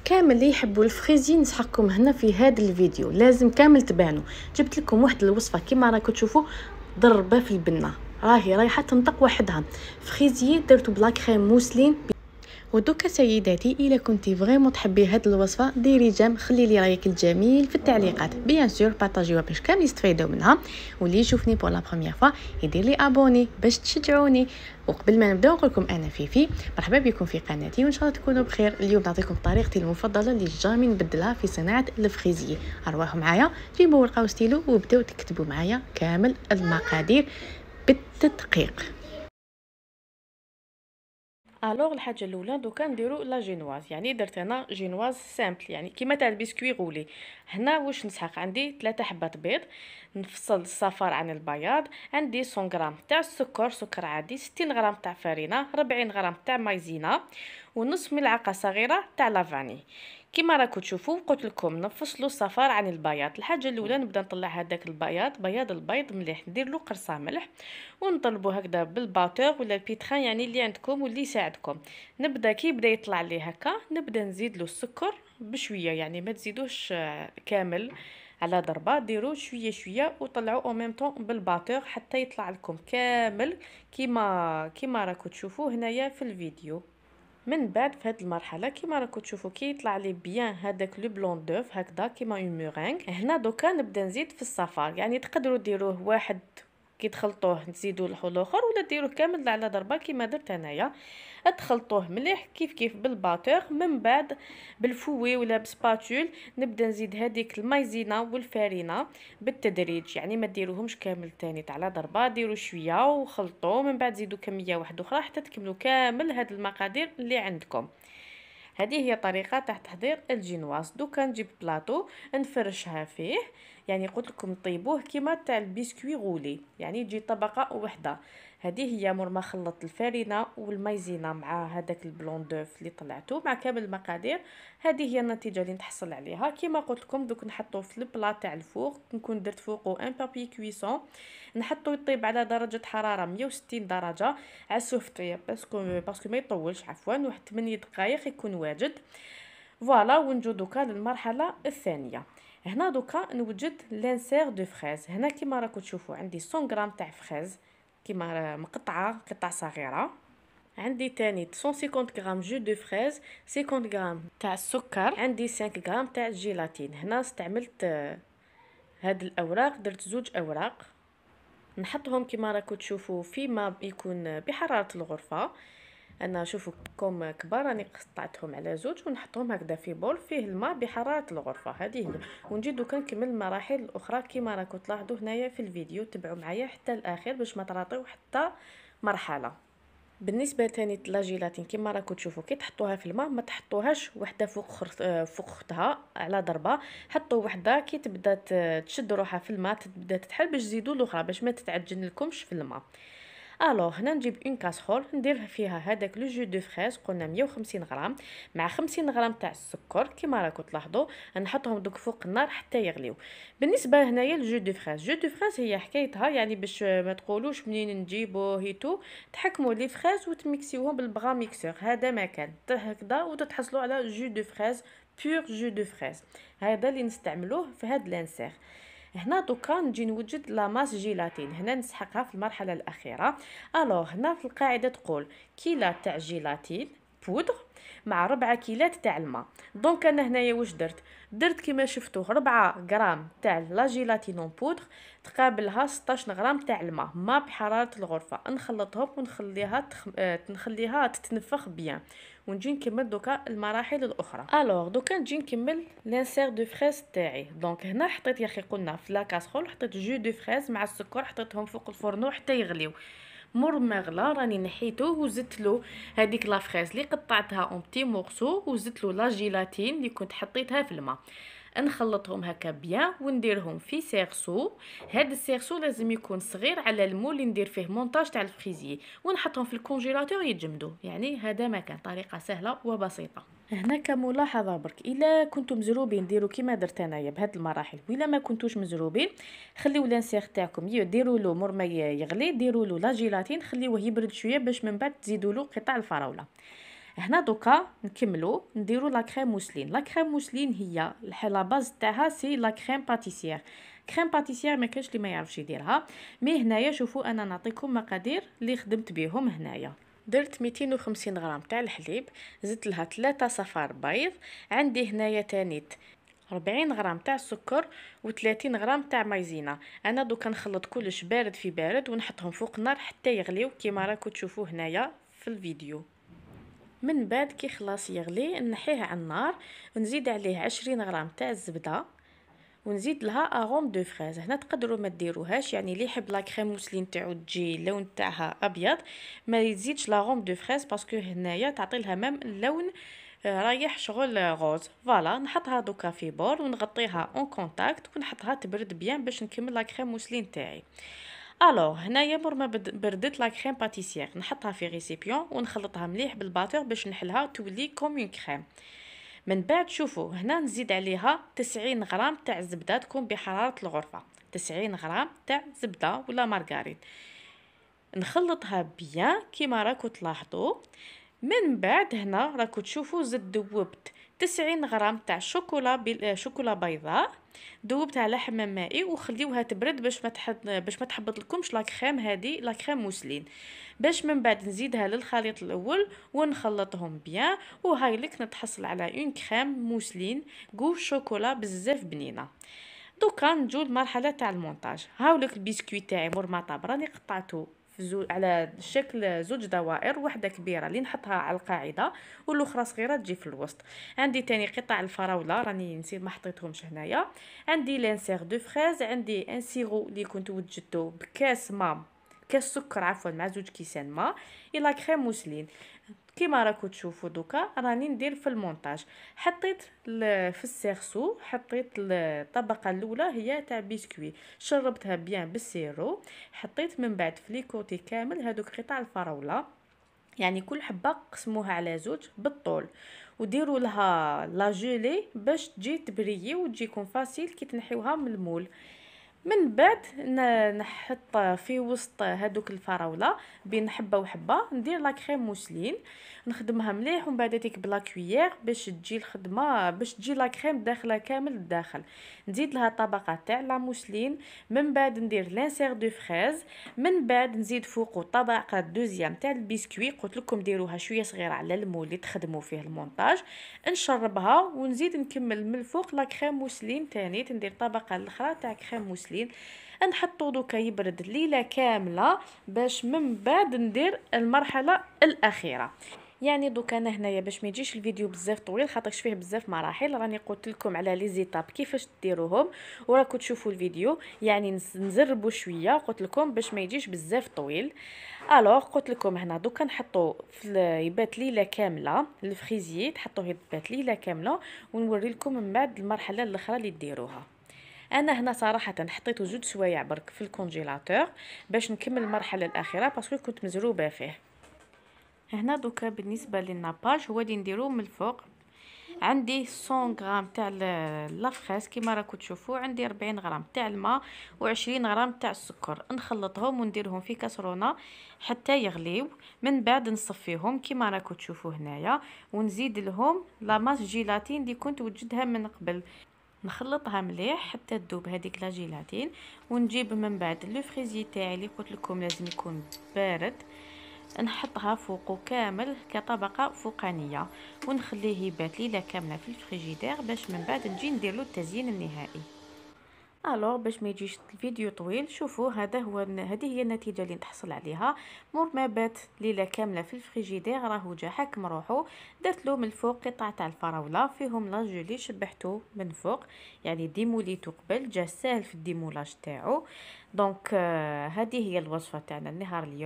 كامل اللي يحبوا الفريزي نصحكم هنا في هذا الفيديو لازم كامل تبانوا. جبت لكم واحد الوصفه كيما راكم تشوفوا ضربه في البنه، راهي رايحه تنطق وحدها. فريزي درتو بلا كريم موسلين. ودوكا سيداتي الا كنتي فريمون تحبي هاد الوصفه ديري جيم، خلي لي رايك الجميل في التعليقات، بيان سور بارطاجيوها باش كامل يستفيدوا منها. واللي يشوفني بور لا بروميير فوا يدير لي ابوني باش تشجعوني. وقبل ما نبداو نقول لكم انا فيفي، مرحبا بكم في قناتي وان شاء الله تكونوا بخير. اليوم نعطيكم طريقتي المفضله اللي جامي نبدلها في صناعه الفريزي. ارواحوا معايا، جيبوا ورقه وستيلو وبداو تكتبوا معايا كامل المقادير بالتدقيق. الوغ الحاجه الاولى دوكا نديرو لا جينواز، يعني درت انا جينواز سامبل يعني كيما تاع البسكوي غولي. هنا واش نسحق؟ عندي 3 حبات بيض، نفصل الصفار عن البياض، عندي 100 غرام تاع السكر، سكر عادي، 60 غرام تاع فرينه، 40 غرام تاع مايزينا، ونصف ملعقه صغيره تاع لافاني. كيما راكم تشوفوا قلت لكم نفصلوا الصفار عن البياض. الحاجه الاولى نبدا نطلع هذاك البياض، بياض البيض مليح، ندير له قرصه ملح ونطلبوا هكذا بالباتور ولا البيتران يعني اللي عندكم واللي يساعدكم. نبدا كي بدا يطلع لي هكا نبدا نزيد له السكر بشويه، يعني ما تزيدوش كامل على ضربه، ديروا شويه شويه وطلعوا او ميم طون بالباتور حتى يطلع لكم كامل كيما راكم تشوفوا هنايا في الفيديو. من بعد في هذه المرحله كيما راكم تشوفوا كي يطلع لي بيان هذاك لو بلون دوف هكذا كيما اون مورينغ. هنا دوكا نبدا نزيد في الصفار، يعني تقدروا ديروه واحد كي تخلطوه تزيدوا الاخر ولا ديروه كامل على ضربه كيما درت انايا. تخلطوه مليح كيف كيف بالباتور. من بعد بالفوي ولا بسباتول نبدا نزيد هذيك المايزينا والفارينه بالتدريج، يعني ما ديروهمش كامل تاني على ضربه، ديروا شويه وخلطوا. من بعد زيدوا كميه واحده اخرى حتى تكملوا كامل هاد المقادير اللي عندكم. هذه هي طريقه تاع تحضير الجينواز. دوكا نجيب بلاطو نفرشها فيه، يعني قلت لكم طيبوه كيما تاع البسكوي غولي، يعني تجي طبقه وحده. هذه هي مرما خلط الفارينه والمايزينا مع هذاك البلون دوف اللي طلعته مع كامل المقادير. هذه هي النتيجه اللي نتحصل عليها. كيما قلت لكم دوك نحطوه في البلا تاع الفوق، نكون درت فوقه ان بابي كويسون، نحطو يطيب على درجه حراره 160 درجه على السوفتيه باسكو ما يطولش، عفوا واحد 8 دقائق يكون واجد. فوالا. ونجو دوكا للمرحله الثانيه. هنا دوكا نوجد لانسير دو فريز. هنا كيما راكم تشوفوا عندي 100 غرام تاع فريز كيما مقطعه قطع صغيره، عندي تاني 150 غرام جو دو فريز، 50 غرام تاع السكر، عندي 5 غرام تاع الجيلاتين. هنا استعملت هاد الاوراق، درت 2 اوراق نحطهم كيما راكم تشوفوا فيما يكون بحراره الغرفه. انا شوفوا كوم كبار راني قطعتهم على 2 ونحطهم هكذا في بول فيه الماء بحراره الغرفه. هذه هي. ونجي دوكا نكمل المراحل الاخرى كيما راكم تلاحظوا هنايا في الفيديو. تبعوا معايا حتى الاخير باش ما تراطيو حتى مرحله. بالنسبه تاني لا جيلاتين كيما راكم تشوفوا كي تحطوها في الماء ما تحطوهاش وحده فوق اختها على ضربه، حطوا وحده كي تبدا تشد روحها في الماء تبدا تتحل باش تزيدوا الاخرى باش ما تتعجن لكمش في الماء. الوغ هنا نجيب اون كاسرول ندير فيها هذاك لو جو دو فريز قلنا 150 غرام مع 50 غرام تاع السكر كيما راكم تلاحظوا، نحطهم دوك فوق النار حتى يغليو. بالنسبه هنايا الجو دو فريز، جو دو فريز هي حكايتها يعني باش ما تقولوش منين نجيبوه هيتو، تحكموا لي فريز وتميكسيوهم بالبغا ميكسور، هذا ما كان هكذا وتتحصلوا على جو دو فريز بور جو دو فريز. هذا اللي نستعملوه في هاد لانسير. هنا دوكا نجي نوجد لا ماس جيلاتين، هنا نسحقها في المرحله الاخيره. الوغ هنا في القاعده تقول كيلو تاع جيلاتين بودر مع 4 كيلات تاع الماء. دونك انا هنايا واش درت كيما شفتوا 4 غرام تاع لا جيلاتين بودر تقابلها 16 غرام تاع الماء ما بحراره الغرفه، نخلطهم ونخليها تتنفخ بيان. ونجي نكمل دوكا المراحل الاخرى. الوغ دوكا نجي نكمل لانسير دو فريز تاعي. دونك هنا حطيت يا اخي قلنا في لا كاسرول حطيت جو دو فريز مع السكر، حطيتهم فوق الفرن حتى يغليو. مور ما غلا راني نحيته وزدت له هذيك لا فريز اللي قطعتها اون بتي مورسو وزدت له لا جيلاتين اللي كنت حطيتها في الماء. نخلطهم هكا بيان ونديرهم في سيرسو. هذا السيرسو لازم يكون صغير على المول اللي ندير فيه مونتاج تاع الفريزي ونحطهم في الكونجيلاتور يتجمدوا. يعني هذا ما كان طريقه سهله وبسيطه. هنا كملاحظه برك، الا كنتم مزروبين ديروا كيما درت انايا بهاد المراحل، وإلا ما كنتوش مزروبين خليو لانسير تاعكم ديروا له مور ما يغلي، ديروا له لا جيلاتين خليوه يبرد شويه باش من بعد تزيدوا له قطع الفراوله. هنا دوكا نكملو نديرو لا كريم موسلين. لا كريم موسلين هي لا باز تاعها سي لا كريم باتيسير. كريم باتيسير ما كاينش اللي ما يعرفش يديرها. مي هنايا شوفوا انا نعطيكم مقادير اللي خدمت بيهم هنايا. درت 250 غرام تاع الحليب، زدت لها 3 صفار بيض، عندي هنايا تانيت 40 غرام تاع السكر و30 غرام تاع مايزينا. انا دوكا نخلط كلش بارد في بارد ونحطهم فوق النار حتى يغليو كيما راكم تشوفوا هنايا في الفيديو. من بعد كي خلاص يغلي نحيه على النار ونزيد عليه 20 غرام تاع الزبده ونزيد لها اغوم دو فريز. هنا تقدروا ما ديروهاش، يعني اللي يحب لا كريم موسلين تاعو تجي اللون تاعها ابيض ما يزيدش لاغوم دو فريز باسكو هنايا تعطي لها ميم اللون رايح شغل غوز. فوالا نحطها دوكا في بول ونغطيها اون كونتاكت ونحطها تبرد بيان باش نكمل لا كريم موسلين تاعي. الوغ هنايا مور ما بردت لا كريم باتيسير نحطها في ريسيبيون ونخلطها مليح بالباتور باش نحلها تولي كوم اون كريم. من بعد شوفوا هنا نزيد عليها 90 غرام تاع الزبده تكون بحراره الغرفه، 90 غرام تاع زبده ولا مارغرين. نخلطها بيان كيما راكم تلاحظوا. من بعد هنا راكم تشوفوا زد دوبت 90 غرام تاع شوكولا بيضاء، دوبتها على حمام مائي وخليوها تبرد باش ما تحبط لكمش لا كريم هذه لا كريم موسلين. باش من بعد نزيدها للخليط الاول ونخلطهم بيان وهاي لك نتحصل على اون كريم موسلين غو شوكولا بزاف بنينه. دوكا نجو المرحله تاع المونتاج. هاولك البسكويت تاعي مور ما طاب راني قطعته على شكل زوج دوائر، واحده كبيره اللي نحطها على القاعده والاخرى صغيره تجي في الوسط. عندي تاني قطع الفراوله راني نسيت ما حطيتهمش هنايا. عندي لانسير دو فريز، عندي ان سيرو اللي كنت وجدته بكاس ما كاس سكر عفوا مع زوج كيسان ما الى كريم موسلين. كيما راكم تشوفوا دوكا راني ندير في المونتاج. حطيت في السيرسو حطيت الطبقه الاولى هي تاع بسكوي شربتها بيان بالسيرو. حطيت من بعد في لي كوتي كامل هذوك قطع الفراوله، يعني كل حبه قسموها على زوج بالطول وديروا لها لا جيلي باش تجي تبريي وتجيكم فاسيل كي تنحيوها من المول. من بعد نحط في وسط هذوك الفراوله بين حبه وحبه ندير لا كريم موسلين نخدمها مليح ومن بعد تيك بلا كويير باش تجي الخدمه باش تجي لا كريم داخله كامل الداخل. نزيد لها طبقه تاع لا موسلين، من بعد ندير لانسير دو فريز، من بعد نزيد فوقه طبقه دوزيام تاع البسكوي قلت لكم ديروها شويه صغيره على المول اللي تخدموا فيه المونتاج. نشربها ونزيد نكمل من الفوق لا كريم موسلين تاني ندير طبقه الاخرى تاع كريم موسلين نحطو دوكا يبرد ليله كامله باش من بعد ندير المرحله الاخيره. يعني دوكا انا هنايا باش ما يجيش الفيديو بزاف طويل خاطرش فيه بزاف مراحل راني قلت لكم على لي زيتاب كيفاش ديروهم وراكم تشوفوا الفيديو، يعني نزربوا شويه قلت لكم باش ما يجيش بزاف طويل. الوغ قلت لكم هنا دوكا نحطو في يبات ليله كامله الفريزيي تحطوه يبات ليله كامله ونوري لكم من بعد المرحله الاخرى اللي ديروها. انا هنا صراحه حطيته زوج سوايع برك في الكونجيلاتور باش نكمل المرحله الاخيره باسكو كنت مزروبه فيه. هنا دوكا بالنسبه للناباج هو اللي نديروه من الفوق. عندي 100 غرام تاع لافريس كيما راكم تشوفوا، عندي 40 غرام تاع الماء و20 غرام تاع السكر. نخلطهم ونديرهم في كاسرونه حتى يغليو، من بعد نصفيهم كيما راكم تشوفوا هنايا ونزيد لهم لا ماس جيلاتين اللي كنت وجدها من قبل. نخلطها مليح حتى تذوب هذيك لا جيلاتين ونجيب من بعد لو فريزي تاعي اللي قلت لكم لازم يكون بارد نحطها فوقه كامل كطبقه فوقانيه ونخليه يبات ليله كامله في الفريجيدير باش من بعد نجي ندير له التزيين النهائي. الوغ باش ما يجيش الفيديو طويل شوفوا هذه هي النتيجه اللي نتحصل عليها مور ما بات ليله كامله في الفريجيدير راهو جا حكم روحو. درت له من الفوق قطع تاع الفراوله فيهم لا جولي شبحته من فوق، يعني ديموليتو قبل جا ساهل في الديمولاج تاعو. دونك هذه هي الوصفه تاعنا النهار اليوم.